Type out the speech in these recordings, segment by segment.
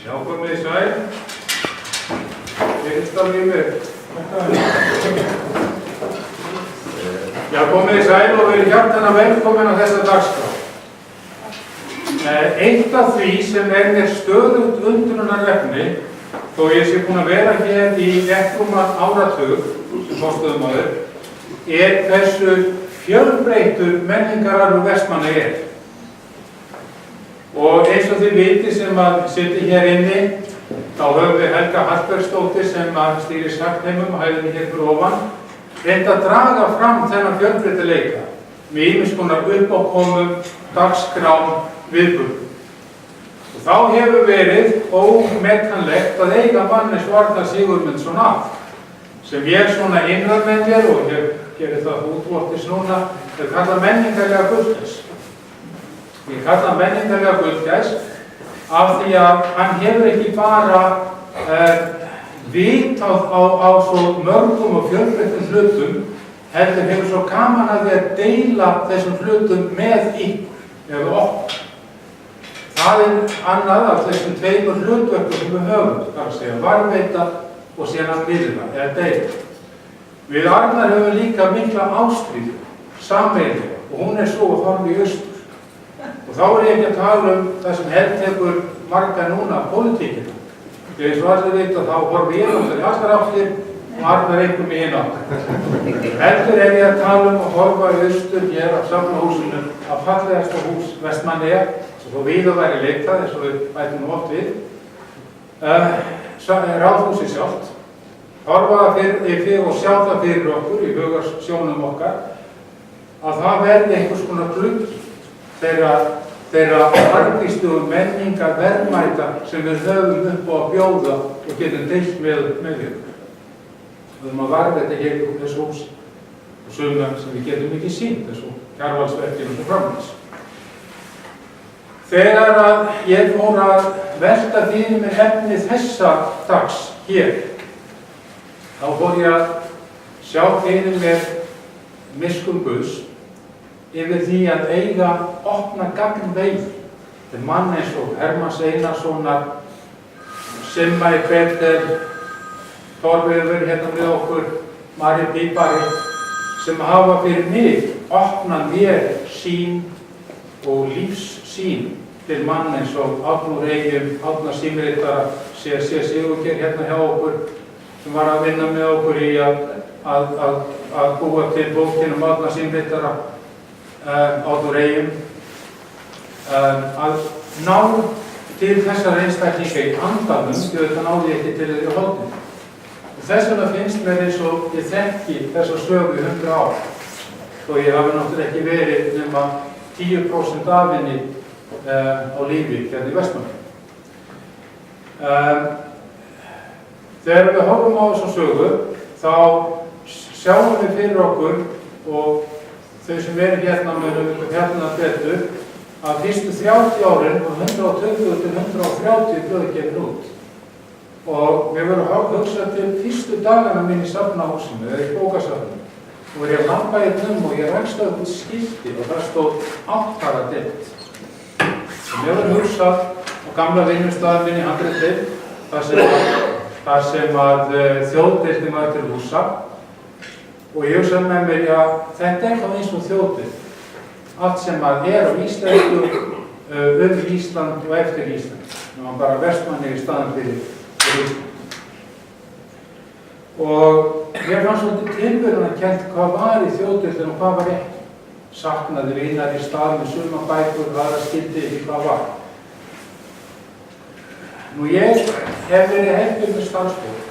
Já, komið í sæl. Fyrirstafn í mér. Já, komið í sæl og verið hjartanlega velkomin á þessa dagskrá. Eitt af því sem mér stöðugt undrunarefni, þó ég sé búin að vera hér í einhverjum áratug sem forstöðumaður, hversu fjölbreyttur menningararfur Vestmanna er. Og eins og þið viti sem að sitja hér inni, þá höfum við Helga Hallbergsdóttir sem að stýrir Sagtheimum og hæðinni hér fyrir ofan, reynt að draga fram þennan fjölbreytileika með ýmiss konar uppákomum, dagskrám, viðburðum. Og þá hefur verið ómetanlegt að eiga mann eins og Arnar Sigurmundsson af, sem ég svona innrar með mér og ég gerir það útvortis núna, er kallað menningarlega gullgæs. Ég kalla menningarlega gullgæs af því að hann hefur ekki bara vitað á svo mörgum og fjölbreyttum hlutum, heldur hefur svo gaman að því að deila þessum hlutum með ykkur eða okkur. Það er annað af þessum tveimur hlutverkum sem við höfum, þar að segja varðveita og síðan að miðla eða deila. Við Arnar höfum líka mikla ástríðu, sameiginlega, og hún er svo að horfa í austur. Og þá er ég ekki að tala það sem heltekur marga núna, pólitíkina. Þegar eins og allir vita þá horfi ég í allar áttir og Arnar einhverjum í hinn áttir. Heldur er ég að tala að horfa í austur hér á Safnahúsinu, að fallegasta hús Vestmannaeyja, sem þó víða væri leitað, eins og við bætum nú oft við. Ráðhúsið sjálft. Horfa það fyrir og sjá það fyrir okkur í hugarsjónum okkar, að það verði einhvers konar gluggi þeirra margvíslugu menningar verðmæta sem við höfum upp á að bjóða og getum deilt með ykkur. Við höfum að varðveita hér úr þessu húsi og sumum sem við getum ekki sýnt, þessu Kjarvalsverkinu og svo framvegis. Þegar að ég fór að velta fyrir mér efni þessa dags hér, þá fór ég að sjá fyrir mér miskunn Guðs yfir því að eiga opna gagnvegi til mann eins og Hermanns Einarssonar, Simma í Peter, Þorviður hérna með okkur, Mari Bíbari, sem hafa fyrir mig opnað mér sín og lífssýn til mann eins og Árnur Eyjum, Árna Símritara, Sigurgeir hérna hjá okkur, sem var að vinna með okkur í að búa til bókinu Árna Símritara, Árnur Eyjum, að ná til þessar einstaklinga í andanum, því þetta náði ekki til þeirri hóðinu. Og þess vegna finnst mér eins og ég þekki þessa sögu í 100 ár, þó ég hafi náttúrulega ekki verið nema 10% af henni á lífi hérna í Vestmannaeyjum. Þegar við horfum á þessa sögu, þá sjáum við fyrir okkur og þau sem verið hérna betur, að fyrstu 30 árin og 120 til 130 blöð gefin út. Og við vorum að hugsa til fyrstu dagana mín í Safnahúsinu, eða í bókasafninu. Og ég labbaði og ég rækst á eitthvað skilti og það stóð 8 deild. Og ég var hugsað á gamla vinnustaðar minn í handritið, þar sem að þjóðdeildin var til húsa. Og ég hugsaði með mér, já, þetta er þá eins og þjóðdeild. Allt sem að á íslensku, Ísland og eftir Ísland. Það var bara Vestmannaeyja í staðinn fyrir Ísland. Og ég fann svolítið tilviljunarkennt hvað var í þjóðdeildinni og hvað var ekki. Saknaði vinar í stað með sumabækur og aðra skildi ekki hvað var. Nú ég hef verið heppinn með starfsfólk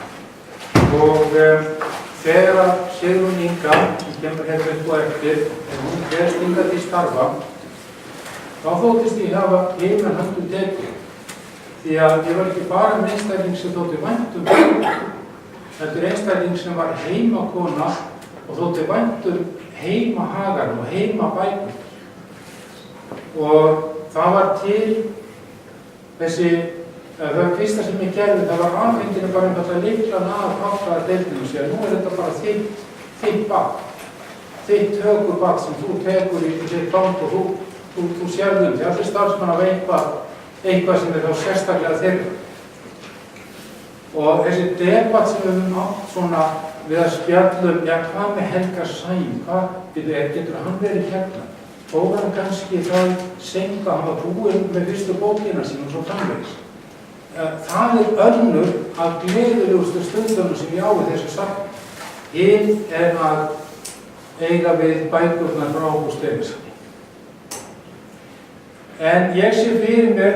og þegar að Sigrún Inga, sem kemur hérna upp og eftir, hún gerst hingað til starfa, þá þóttist ég hafa heiman höndum tekið. Því að ég var ekki bara með einstakling sem þótti vænt heldur einstakling sem var heimakona og þótti vænt heimahagar og heimabækur. Og það var til þessi það fyrsta sem ég gerði, það var afhenginu bara einfallega lyklan af áttaða deildinu og segja, nú er þetta bara þitt barn, þitt högurbarn sem þú tekur í þitt fang og þú sérðum því allir starfsmann af eitthvað sem er þá sérstaklega þeirra. Og þessi debatt sem við höfum átt svona við að spjallum, já, hvað með Helga Sæm, getur hann verið hérna? Fór hann kannski það seint að hann var búinn með fyrstu bókina sín og svo framvegis. Það önnur af gleðilegustu stundunum sem ég á við þessu sagt. Hinn að eiga við bækurnar frá Ágúst Stefánssyni. En ég sé fyrir mér,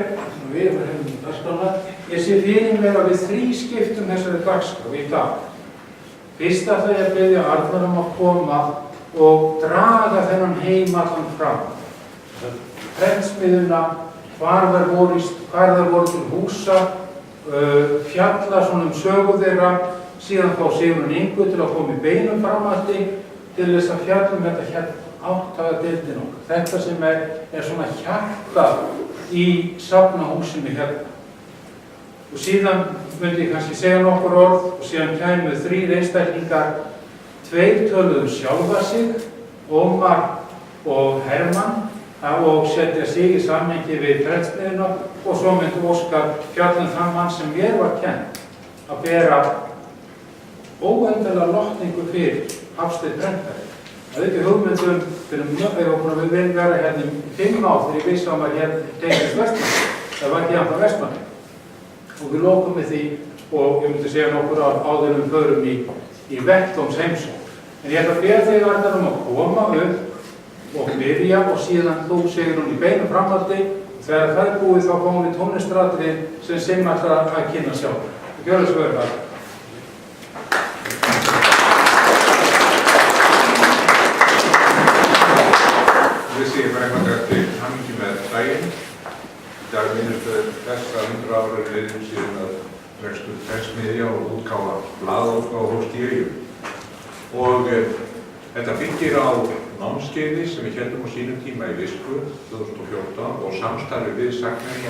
ég sé fyrir mér að við þrískiptum þessari dagskrá í dag. Fyrst ætla ég að biðja Arnar að koma og draga þennan heim allan fram. Prentsmiðjuna, hvar þær voru til húsa, fjalla svona sögu þeirra, síðan fá Sigurinn Ingu til að koma í beinum framhaldi til þess að fjalla þetta hérna áttagadeildin okkar. Þetta sem svona hjartað í safnahúsinu hérna. Og síðan myndi ég kannski segja nokkur orð og síðan kæmu 3 einstaklingar, 2 töluðu sjálfa sig, Ómar og Hermann, og setja sig í samhengi við prentsmiðjuna og svo myndi Óskar fjalla þann mann sem mér var kennt að bera óendanlega lotningu fyrir Hafstein prentari. Það ekki hugmyndum fyrir við viljum vera hérna í 5 ár þegar ég vissi að maður hérna tengist Vestmanni. Það var ekki annað Vestmanni. Og við lokum við því og ég myndi segja nokkur áður við förum í Vettlóms heimsókn. En ég ætla að beða þig Arnar að koma upp og byrja og síðan þú segir hún í beinu framhaldi og þegar það búið þá fáum við tónlistaratriði sem ætlar að kynna sjálf. Gjörðu svo vel Arnar. Við segjum einfaldlega til hamingju með daginn. Í dag minnumst við þess að 100 ára liðin síðan að rekstur prentsmiðja og útgáfa blaðaútgáfa hófst í Eyjum. Og þetta byggir á námskeiði sem við héldum á sínum tíma í Visku 2014 og samstarfi við Sagnheim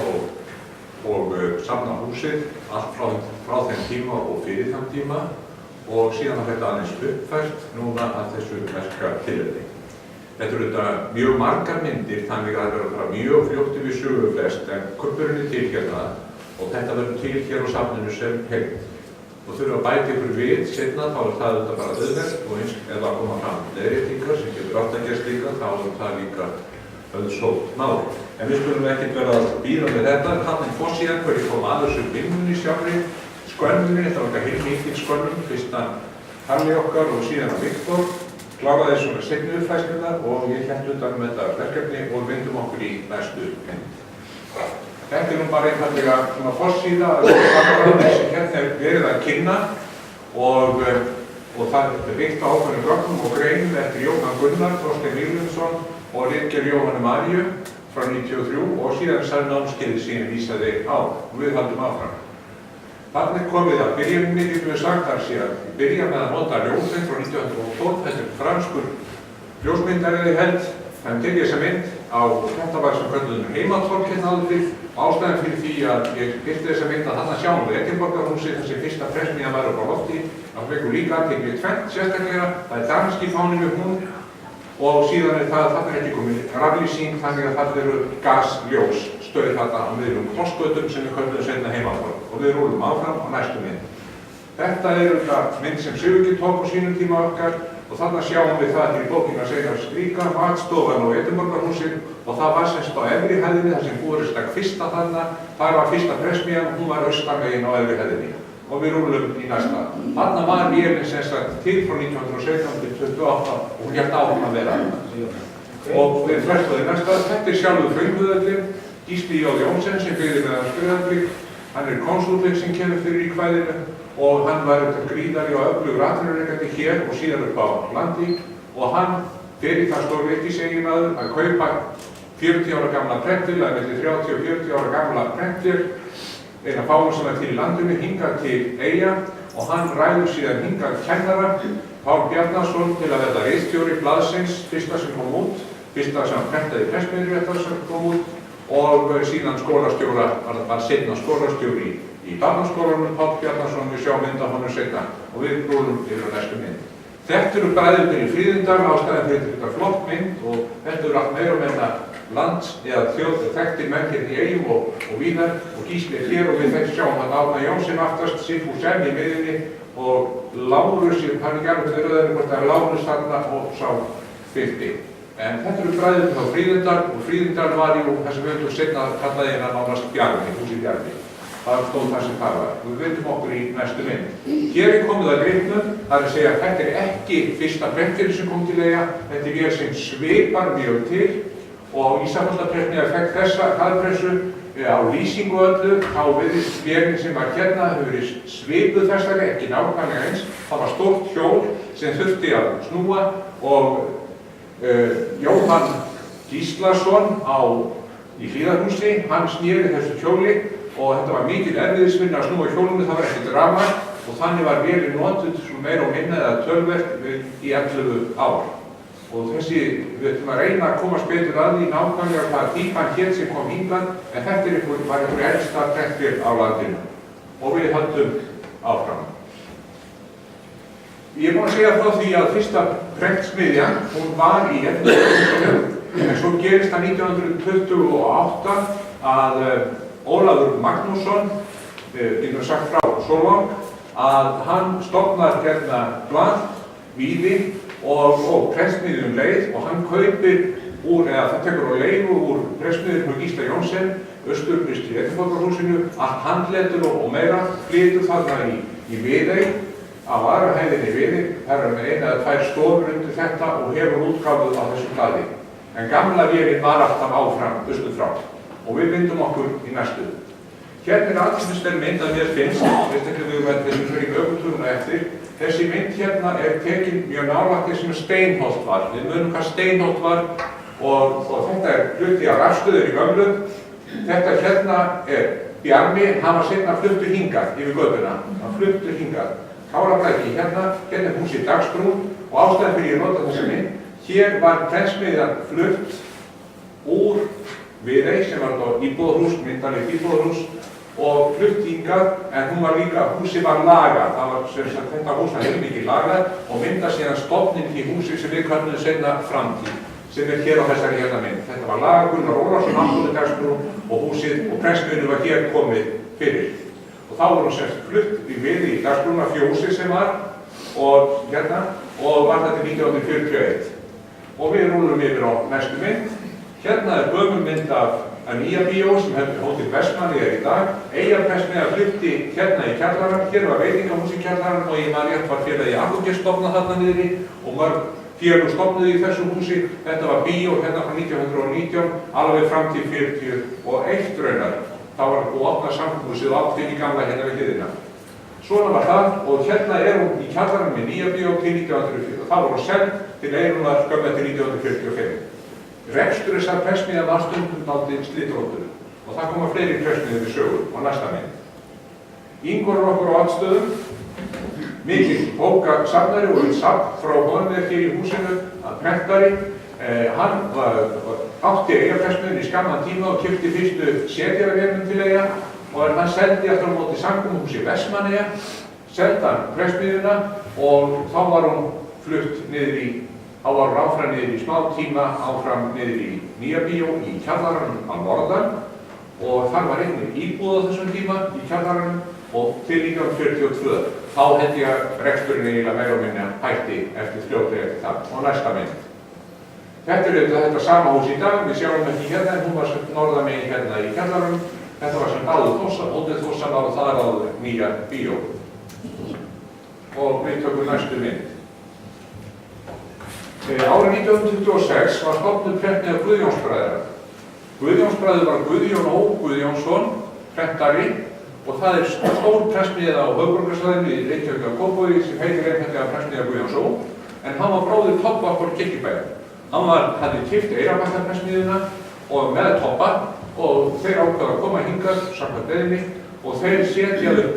og Safnahúsið allt frá þeim tíma og fyrir þann tíma og síðan að þetta aðeins uppfært núna að þessu merka tilefni. Þetta eru þetta mjög margar myndir þannig að það verður að fara mjög fljótt við sögu flest en kumpurinn til hérna og þetta verður til hér á safninu sem heild. Og þurfa að bæta ykkur við seinna þá það þetta bara auðvelt og eins ef það koma fram leiðréttingar sem getur átt að gerast líka þá það líka auðsótt mál. En við skulum ekkert vera að bíða með þetta. Þannig fórsíðan hverju kom að þessu vinnunni sjálfri, skönninni, þetta var ekki heilmikil skönning, fyrst að Harli okkar og síðan að Viktor kláraði svona seinni uppfærslurnar og ég hélt utan þetta verkefni og vindum okkur í næstu mynd. Þetta nú bara einfallega svona forsíða að þessi hérna verið að kynna og það byggt á ákveðnum gögnum og greinum eftir Jóhann Gunnar, Þorstein Víglundsson og ritgerð Jóhannu Maríu frá 1993 og síðan sær námskeiðið sín vísaði á og við haldum áfram. Þannig komið að byrjuninni getum við sagt þar sé að byrja með að nota ljósmynd frá 1912, þetta franskur ljósmyndari held. Hann tekið þessa mynd á þetta var sem kölluðum heimatorg hérna áður fyrr og ástæðan fyrir því að ég birti þessa mynd að þarna sjáum við Edinborgarhúsið þessi fyrsta prentsmiðja var upp á lofti. Það vekur líka athygli tvennt sérstaklega, það er danski fáninn við hún og síðan það að þarna ekki komin raflýsing þannig að þarna eru gasljós stöð þarna á miðjum krossgötum sem við kölluðum seinna heimatorg og við rúlum áfram á næstu mynd. Þetta er þetta mynd sem Sigurgeir tók á sínum tíma okkar og þarna sjáum við það til í bókina segja Stríka, matstofan og Edinborgarhúsin og það var semst á efri hæðinni þar sem búið stakk fyrsta þarna, þar var fyrsta prentsmiðjan og hún var austan á efri hæðinni og við rúlum í næsta. Þarna var vélinn semst til frá 1917 til 28 og hún hélt áfram að vera og við frestuði næsta. Þetta er sjálfur frumhöðallinn, Gísli J. Jónsson sem fyrir með Skriðarbygg, hann er konsúllinn sem kemur fyrir í kvæðinu og hann var þetta gríðari og öflugur atvinnurekandi hér og síðan upp á landi og hann fyrir það stórveitt í segjumæður að kaupa 40 ára gamla prentil, eða milli 30 og 40 ára gamla prentil, eina fáum sem er til í landinu, hingað til Eyja og hann ræður síðan hingað kennara, Pál Bjarnason til að verða ritstjóri blaðsins, fyrsta sem kom út, fyrsta sem prentaði prentmiðjur sem kom út og síðan skólastjóra, var seinna skólastjóri í barnaskólanum, Pál Bjarnason, við sjáum mynd af honum seinna og við rúlum yfir á næstu mynd. Þetta eru bræðurnir í Fríðindal, ástæðan fyrir þetta flott mynd og þetta eru allt meira og meira lands eða þekktir menn hérna í Eyjum og víðar og Gísli er hér og við sjáum hann Árna Jónsson aftast, Sigfús M í miðjunni og Lárus, ég kann ekki alveg til röðinu hvort það er Lárus þarna og sá fyrsti. En þetta eru bræður frá Fríðindal og Fríðindal var jú þessum höfum setna kallaði hérna nánast Bjarni, húsið Bjarni. Það stóð það sem það var. Við veitum okkur í næstu mynd. Hér er komið að leiknum, það er að segja að þetta er ekki fyrsta prentvél sem kom til Eyja, þetta er vél sem svipar mjög til og Ísafjarðarprentvél fekk þessa hraðpressu á lýsingu öllu, á vélin sem var hérna hefur verið svipuð þessari, ekki nákvæmlega eins. Það var stórt hjól sem þurfti að snúa og Jóhann Gíslason í Hlíðarhúsi, hann sneri þessu hjóli og þetta var mikil erfiðisvinna að snúa hjólinu, það var ekkert rafmagn og þannig var vélin notuð meira og minna eða töluvert í 11 ár. Og við ætlum að reyna að komast betur að því nákvæmlega hvaða típan hér sem kom hingað, en þetta var einhver elsta prentvél á landinu og við höldum áfram. Ég er búinn að segja frá því að fyrsta prentsmiðjan, hún var í Elliðavík, en svo gerist það 1928 að Ólafur Magnússon, getur sagt frá Solvang, að hann stofnar hérna blað, Víði og prentsmiðjum leið og hann kaupir eða það tekur á leigu úr prentsmiðjum hjá Gísla Jónsson, austurbrist í Edinborgarhúsinu, allt handletur og meira, flytur þarna í Viðey, á aðrahæðinni Viðey, það með 1 eða 2 stofur undir þetta og hefur útgáfuð á þessu blaði. En gamla vélin var alltaf áfram austur frá. Og við myndum okkur í næstu. Hérna er allsmestari mynd að mér finnst, veist ekki við fyrir ökutúruna eftir. Þessi mynd hérna er tekin mjög nálægt því sem Steinholt var. Við munum hvað Steinholt var og þetta er hluti af rafstöður í gömlu. Þetta hérna er Bjarni, hann var seinna fluttur hingað yfir götuna. Hann fluttur hingað. Kálabræki hérna er húsið Dagsbrún og ástæðan fyrir ég nota þessa mynd. Hér var prentsmiðjan flutt úr Viðey sem var þá íbúðarhús, myndarlegt íbúðarhús og flutt hingað en hún var líka, húsið var lagað, það var sem sagt þetta hús var heilmikið lagað og myndast síðan stofninn í húsi sem við kölluðum seinna Framtíð sem er hér á þessari hérna mynd. Þetta var lagað Gunnar Ólafsson, Antóni Dagsbrún og húsið og prentsmiðjunni var hér komið fyrir. Og þá var hún sem flutt í Viðey í Dagsbrúna fjósið sem var og hérna og var þetta 1941. Og við rúlum yfir á næstu mynd. Hérna er gömul mynd af Nýja bíó sem hótel Vestmannaeyjar í dag. Eyjaprentmiðja flutti hérna í kjallarann, hér var veitingahús í kjallarann og ég man rétt var félagi Akurgeirs stofnað þarna niðri og mörg félög stofnuðu í þessu húsi. Þetta var bíó hérna frá 1919, alveg fram til 41 raunar. Þá var búið að opna samkvæmhúsið og átt inn í gamla hérna við hliðina. Svona var það og hérna er hún í kjallarann með Nýja bíó til 1940 og þá var hún seld til Eyrúnar skömmu eftir 1945. Rekstur þessar prentsmiðja var stundum dálítið slitróttur og það koma fleiri prentsmiðjur við sögur og næsta mynd. Ingvar er okkur á aðstöðum, mikill bókasafnari og einn safn frá honum hér í húsinu að prentari. Hann átti Eyjaprentsmiðjunni í skamman tíma og keypti fyrstu setjaravélum til Eyja og hann seldi aftur á móti samkomuhúsi Vestmannaeyja, seldi hann prentsmiðjuna og þá var hún flutt niður í Þá var áfram niður í smá tíma, áfram niður í Nýja bíó í kjallaranum á norðan og þar var einnig íbúð á þessum tíma í kjallaranum og til 1942. Þá held ég að reksturinn eiginlega meira og minna hætti eftir fljótlega eftir það. Og næsta mynd. Þetta er þetta sama hús í dag, við sjáum ekki hérna en hún var sem norðan megin hérna í kjallaranum. Þetta var sem áður Þórsson, hótel Þórsson og þar áður Nýja bíó. Og við tökum næstu mynd. Árið 1926 var stofnuð prentmiðja Guðjónsbræðra. Guðjónsbræður var Guðjón Ó. Guðjónsson, prentari og það er stór prentsmiðja á höfuðborgarsvæðinu í Reykjavík og Kópavogi sem heitir einfaldlega prentsmiðja Guðjóns Ó. En hann var bróðir Tobba frá Kirkjubæjar. Hann hafði keypt Eyrarbakkaprensmiðjuna og með Tobba og þeir ákveða að koma hingað samkvæmt beiðni og þeir setja upp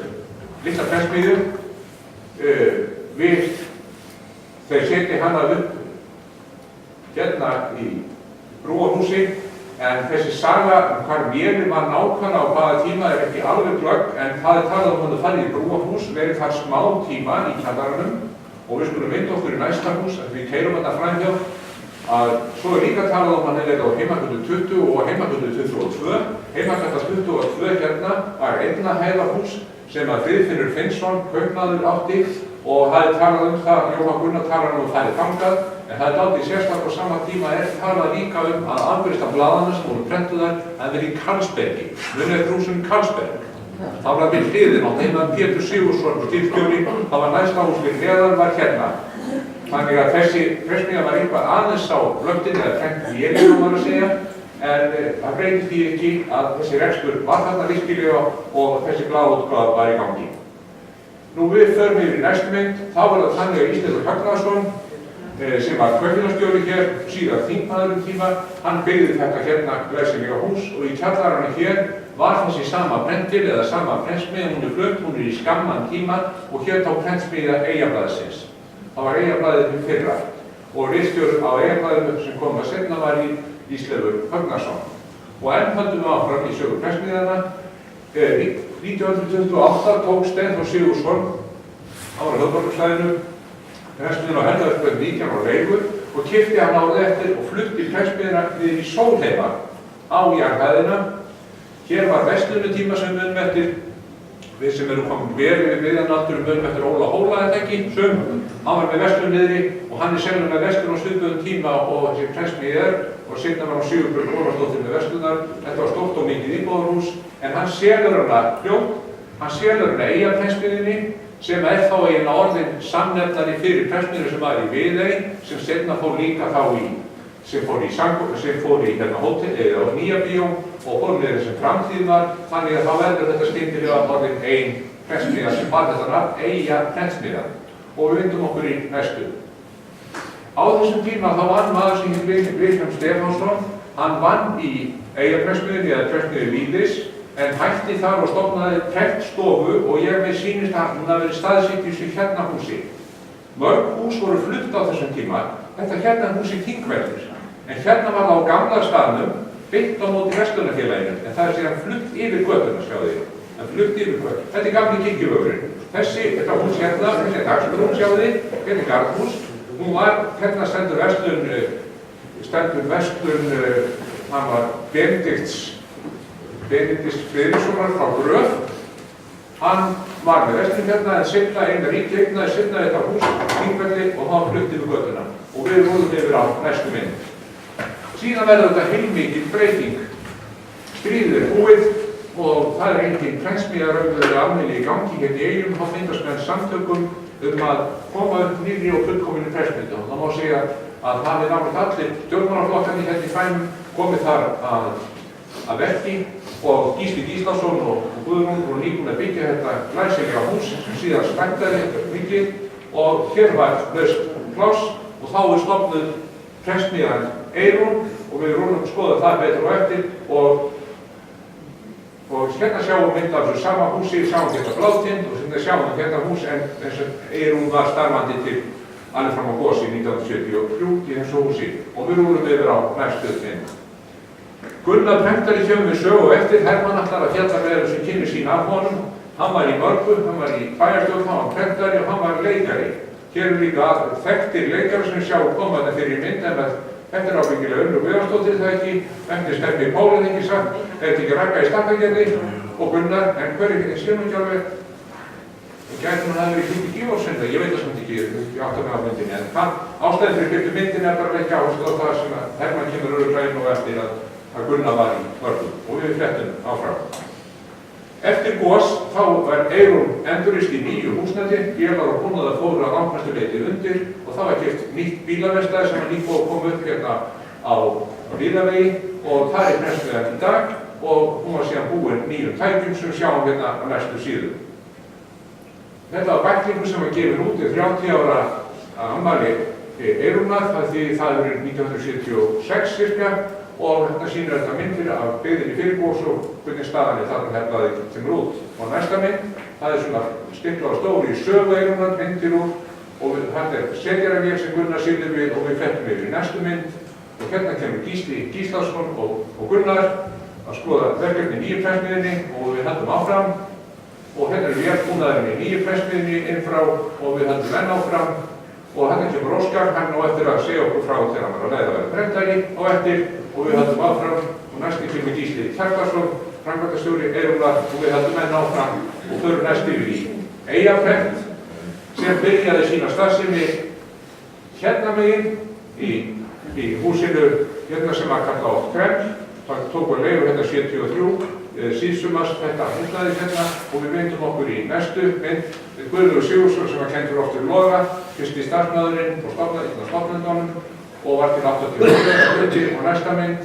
litla prentsmiðju þeir setja hana upp hérna í brúarhúsi en þessi saga hvar vélin var nákvæmlega á hvaða tíma er ekki alveg glögg en það er talað um að það farið í brúarhús, verið þar smá tíma í kjallaranum og við skulum vinda okkur í næsta hús að við keyrum þetta framhjá að svo líka talað hann hefði á Heimagötu 20 og Heimagötu 22. Heimagöta 22 hérna var einna hæðarhús sem að Friðfinnur Finnsson, kaupmaður, átti og hafði talað það, Jóhann Gunnar talar það þangað, en það dálítið sérstaklega á sama tíma talað líka að afgreiðsla blaðanna sem voru prentuðar að vera í Karlsbergi, munið húsum Karlsberg. Það var við hliðin á þeim Pétur Sigurðsson, stílstjóri, það var næsta hús við hliðan var hérna. Þannig að þessi pressmiðja var eitthvað aðeins á blöndinni eða prent vélina var að segja, en það breytir því ekki að þessi rekstur var þarna virkilega og þessi blaðaútgáfa var í gangi. Nú við förum yfir í næstu mynd, þá var það þannig að Ísleifur Högnason, sem var kaupfélagsstjóri hér, síðan þingmaður tíma, hann byggði þetta hérna glæsilega hús og í kjallaranum hér var þessi sama prentil eða sama prentsmiðja, hún flutt, hún í skamman tíma og hér tók prentsmiðja Eyjablaðsins. Það var Eyjablaðið fyrra og ritstjóri á Eyjablaðinu sem kom að seinna var í Ísleifur Högnason. Og enn höldum við áfram í sögu prentsmiðjana. 1928 tók Steinþór Sigurðsson á höfuðborgarsvæðinu prentsmiðjuna á Helgavíkurgötu 19 á leigu og keypti hann árið eftir og flutti prentsmiðjuna niður í Sólheima á jarðhæðina. Hér var verslunartíma sem munum eftir, við sem erum komin vel yfir miðjanaldur munum eftir Óla Hóla þetta ekki, hann var með verslun niðri og hann sennilega með verslun á svipuðum tíma og þessi prentsmiðja og seinna var hann Sigurbjörg Ólafsdóttir með verslunar. Þetta var stórt og mikið íbúðarhús, en hann selur hana fljótt, hann selur hana Eyjaprentsmiðjunni sem þá eiginlega orðin samnefnari fyrir prentsmiðjuna sem var í Viðey, sem seinna fór líka þá í, sem fór í hérna hótel eða Nýja Bíó og fór með þessum framtíð var, þannig að þá verður þetta skyndilega orðin ein prentsmiðja sem bar þetta nafn Eyjaprentsmiðja og við vindum okkur í næstu. Á þessum tíma þá vann maður sem hét Vilhelm Stefánsson, hann vann í Eyjaprentsmiðjunni eða prentsmiðju Víðis en hætti þar og stofnaði prentstofu og ég með sýnist að hún hafi verið staðsett í þessu hérna húsi. Mörg hús voru flutt á þessum tíma, þetta hérna húsi Þingvellir, en hérna var það á gamla staðnum byggt á móti verslunarfélaginu, en það síðan flutt yfir götuna, sjáðu þið, en flutt yfir götuna. Þetta gamli kirkjuvögurinn. Þetta hús hérna, þessi dagsbrún, sjáðu þið, þetta garðhús, hún var, hérna stendur verslun, hann var Benedikts Friðrikssonar frá Gröf. Hann var með verslun hérna, en seinna eina ríki eignaði seinna þetta hús Þingvelli og hann flutt yfir götuna. Og við rúðum yfir á næstu mynd. Síðan verður þetta heilmikil breyting. Stríðið búið og það engin prentsmiðja raunverulega almennilega í gangi hérna í Eyjum, þá myndast menn samtökum að koma upp nýrri og fullkominni prentsmiðju. Það má segja að það er náttúrulega allir stjórnmálaflokkarnir hérna í bænum komið þar að verki og Gísli Gíslason og Guðrún voru nýbúin að byggja þetta glæsilega hús sem síðan stækkaði mikið og hér var laust pláss og þá er stofnuð prentsmiðjan Eyrún og við rúnum að skoða það betur og eftir og hérna sjáum við mynd af þessu sama húsi, sjáum hérna Blátind og sjáum hérna hús en eins og Eyrún var starfandi til alveg fram á Gosi 1973 í þessu húsi og við rúnum yfir á næstu mynd. Gunnar prentari kemur við sögu eftir, Hermann ætlar að fjalla með þessu kynni sín af honum. Hann var í Mörgu, hann var í bæjarstjórn, hann var prentari og hann var leikari. Hér eru líka þekktir leikari sem sjá koma þetta fyrir mynd en þetta er ábyggilega Unnur Guðjónsdóttir það ekki, eftir Stefni Pólinn ekki sagt, þetta ekki Ragga í Stakkagerði og Gunnar, en hver er þetta skilum ekki alveg? Það gæti hann að það verið Kiki Gívorsenda, ég veit það samt ekki, ég átta mig á myndinni, en ástæðin fyrir byrtu myndinni er bara ekki áherslu á það sem að Hermann kemur örugglega inn og eftir að Gunnar var í Mörgu og við flettum áfram. Eftir gos þá var Eyrún endurist í nýju húsnæti, vélar og búnaðar fóru að langmestu leyti undir og það var keypt nýtt bílaverkstæði sem var nýbúið að koma upp hérna á Hlíðavegi og það er prentsmiðjan í dag og hún var síðan búin nýjum tækjum sem sjáum hérna á næstu síðu. Þetta var bæklingur sem var gefin út í 30 ára afmæli Eyrúnar því það er 1976 cirka og þetta sýnir þetta myndir af byggðinni fyrirbúrs og hvernig staðan er þarna heflaði kemur út. Og næsta mynd, það er svona stiklað og stóri í sögu Eyrúnar, myndir úr og þetta er setjaravél sem Gunnar sýnir við og við flettum yfir í næstu mynd og hérna kemur Gísli Gíslason og Gunnar að skoða verkefni í nýju prentsmiðjunni og við höldum áfram og hérna er vélbúnaðurinn í nýju prentsmiðjunni innfrá og við höldum enn áfram og hérna kemur Óskar, hann á eftir að segja okkur frá þegar hann var að leiða að vera prentari á eftir og við höldum áfram og næsti kemur Gísli Kjartarsson, framkvæmdastjóri Eyrúnar og við höldum enn áfram og förum næst yfir í Eyjaprent sem byrjaði sína starfsemi hérna megin í húsinu hérna sem var kallað oft Kreml. Það tók að leiður hérna 73 síðsumars þetta húsnæðis hérna og við myndum okkur í næstu mynd Guðlaugur Sigurðsson sem var kenndur oft til Loga, fyrsti starfsmaðurinn og stofnendunum og var til 88 og næsta mynd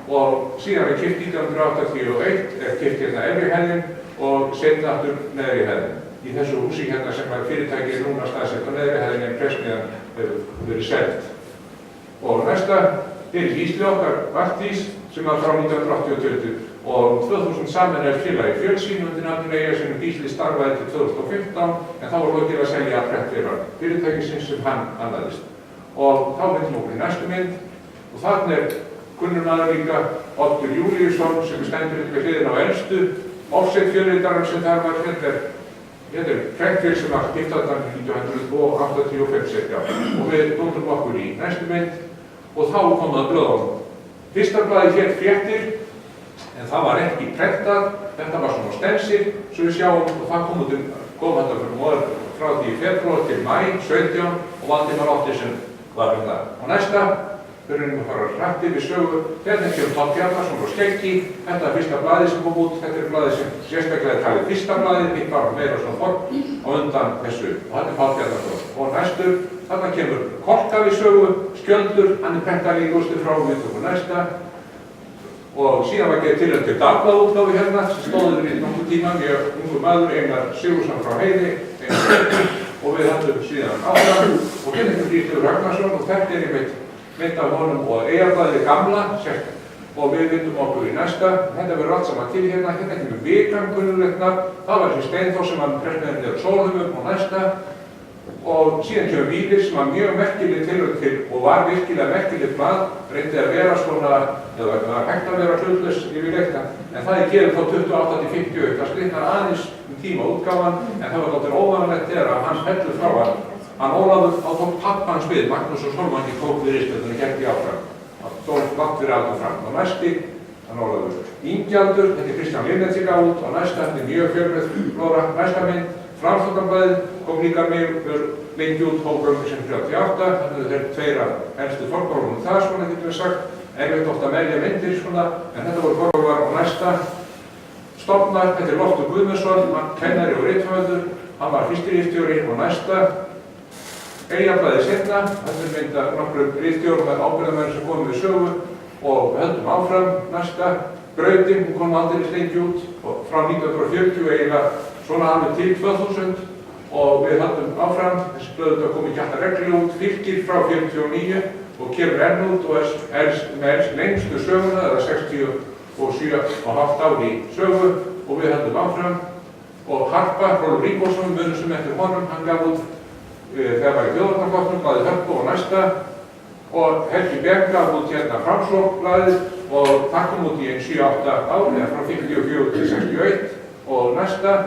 og síðan er keypt 1981 keypt hérna efri hæðin og seinna aftur neðri hæðin í þessu húsi hérna sem fyrirtæki núna staðsett á neðri hæðin en pressmiðjan hefur verið selt. Og næsta er Gísli okkar Vartís sem var frá 1980 og 2000 sameinaði félagi Fjölsýn undir nafninu Eyjasýn Gísli starfaði til 2015 en þá var lokið að selja prentvélar fyrirtækisins sem hann annaðist. Og þá myndum okkur í næstu mynd og þarna er kunnur maður líka Oddur Júlíusson sem stendur við hliðina á elstu offset-fjölritarann sem þar var hérna er prentvél sem var stiftaðan 1985 cirka og við notum okkur í næstu mynd og þá kom það blöðunum. Fyrsta blaði hér fréttir en það var ekki prentað, þetta var svona stensir svo við sjáum og það kom þetta frá því í febrúar til mæ 17 og Valdimar Ottesen var hérna. Og næsta þurfum við að fara hratt yfir sögu. Þetta kemur Tótt Bjarnason frá Skeggi. Þetta er fyrsta blaðið sem kom út. Þetta er blaðið sem sérstaklega er talið fyrsta blaðið. Hitt var meira svona form á undan þessu. Og þetta er Tótt Bjarnason. Og næstur, þarna kemur Korka við sögu, Skjöldur, hann er prentari í rústu frá við og næsta. Og síðan var gerð tilhönd til dagblaðútgáfu hérna sem stóður í nokkuð tíma. Mjög ungur maður, Einar Sigurðsson frá Heiði, og við höldum síðan áfram og hérna er Fríður Ragnarsson og þetta er einmitt mynd af honum og Eyjablaðið gamla og við vindum okkur í næsta. Þetta verður allt saman til hérna kemur Vikan kunnulegt nafn, það var þessi Steinþór sem hann prentnaði niður á Sólheimum og næsta og síðan kemur Víðir sem var mjög merkileg tilhönd til og var virkilega merkilegt blað, reyndi að vera svona, eða var hægt að vera hlutlaus yfirleitt en það er gefið frá 28 til 50, það slitnar aðeins tíma útgáfan en það var dálítið óvanalegt þegar að hans fellur frá hann Ólafur þá tók pappa hans við, Magnús og Solmangi tók við ristöðunni gekk í áfram. Það tók langt fyrir aldur fram. Og næsti, hann Ólafur Ingjaldur, þetta er Kristján Linnet sig á út og næsta, þetta er mjög fjölbreytt flóra. Næsta mynd, Framsóknarblaðið, kom líka mjög lengi út hópum sem 38, þannig að þeir tveir af helstu forgálunum það svona getur við sagt. Erfitt ofta að velja myndir svona, en þetta voru forgálar og næsta. Stofnar, þetta er Loftur Guðmundsson, kennari og rithöfundur, hann var fyrsti ritstjóri og næsta. Eyjablaðið seinna, þetta er mynd af nokkrum ritstjórum með ábyrgðarmenn sem komum við sögu og við höldum áfram næsta. Brautin, hún kom aldrei lengi út og frá 1940 eiginlega svona alveg til 2000 og við höldum áfram. Þessi blöð kom ekki alltaf reglulega út, Fylkir frá 49 og kemur enn út og er með lengstu söguna, það er 67,5 ár í sögu og við höldum áfram. Og Harpa, Rolf Ríkósson, munum sem eftir honum, hann gaf út þegar var í þjóðvarnarflokknum, blaðið Hörpu og næsta og Helgi Berg gaf út hérna Framsóknarblaðið og það kom út í 7-8 ár, eða frá 54 til 61 og næsta,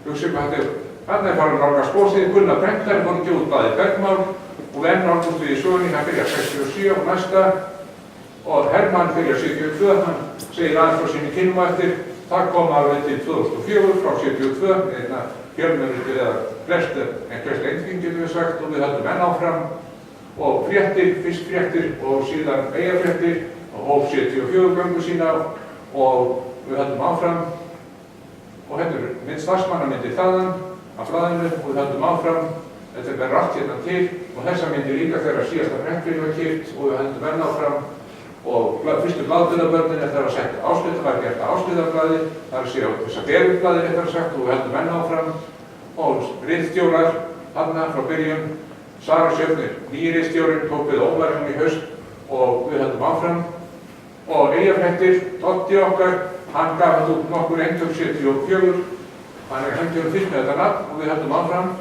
hugsaum að þetta er farin nálgast góðstíð, Gunnar Brendar voru ekki út blaðið Bergmál og enn nálgast við í sögunni, hann byrjar 67 og næsta og Hermann byrjar 72, hann segir aðeins frá sinni kynum eftir, það kom alveg til 2004 frá 72, eða fjölmennir eða flest einhving getur við sagt og við höldum enn áfram og fréttir, fyrst fréttir og síðan Eyjafréttir og hóf 74 göngu sína og við höldum áfram og hérna er minn starfsmannamyndir þaðan af blaðinu og við höldum áfram. Þetta verður allt hérna til og þessa myndir líka þegar síðasta prentvél var keypt og við höldum enn áfram og fyrstu blaðbyrðabörnin er þegar að setja áskrift, var gert að áskriftarblaði, það er að segja á þess að berublaði réttar sagt og við höldum enn áfram og ritstjórar, hanna frá byrjun, Sara Sjöfnir, nýi ritstjórin, tók við óverðum í haust og við höldum áfram og Eyjafréttir, Totti okkar, hann gaf þetta út nokkur eintök 74, hann er hendur fyrst með þetta nafn og við höldum áfram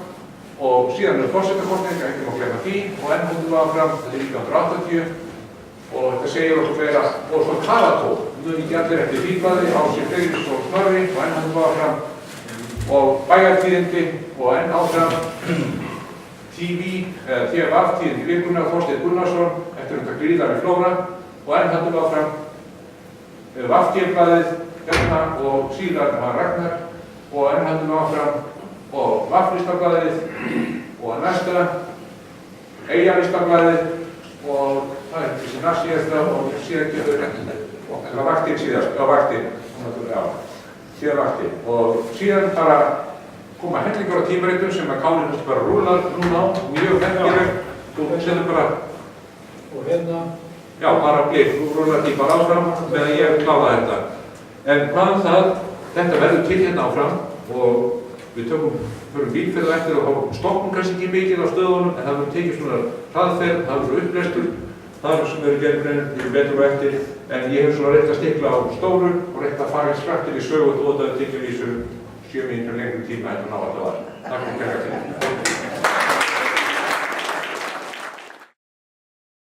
og síðan forsetakosning, ekki má glemma því og enn höldum við áfram, þetta er 1980 og þetta segir okkur meira og svo Talató, nú ekki allir eftir Þýrblaði, Ási Freyris og Snorri og enn höldum við áfram og Bæjartíðindi og enn áfram TV, eða TVF, tíðindi vikunar, Þorsteinn Gunnarsson, eftir þetta gríðari flóra og enn höldum við áfram VFT-blaðið hérna og síðan var Ragnar og enn höldum við áfram og VAF-listablaðið og næsta Eyja-listablaðið og það er þessi næst síðasta og síðan getur það var vaktinn síðast, já vaktinn, síðan vaktinn og síðan bara koma hellingur á tímaritum sem að Kári bara rúlar núna á, mjög helgilegt og setur bara Og hérna já, bara blik, þú rúlar því bara áfram meðan ég kláða þetta en hvað það, þetta verður til hérna áfram og við förum bílferð og eftir og stoppum kannski ekki mikið á stöðunum en það verður tekið svona hraðferð, það verður upplestur þar sem eru gerðbrenn betur og eftir en ég hef svona reynt að stikla á stóru og reynt að fara skrattir í sögu og það er tekið í þessu 7 mínútur lengri tíma en það ná að það var. Takk fyrir.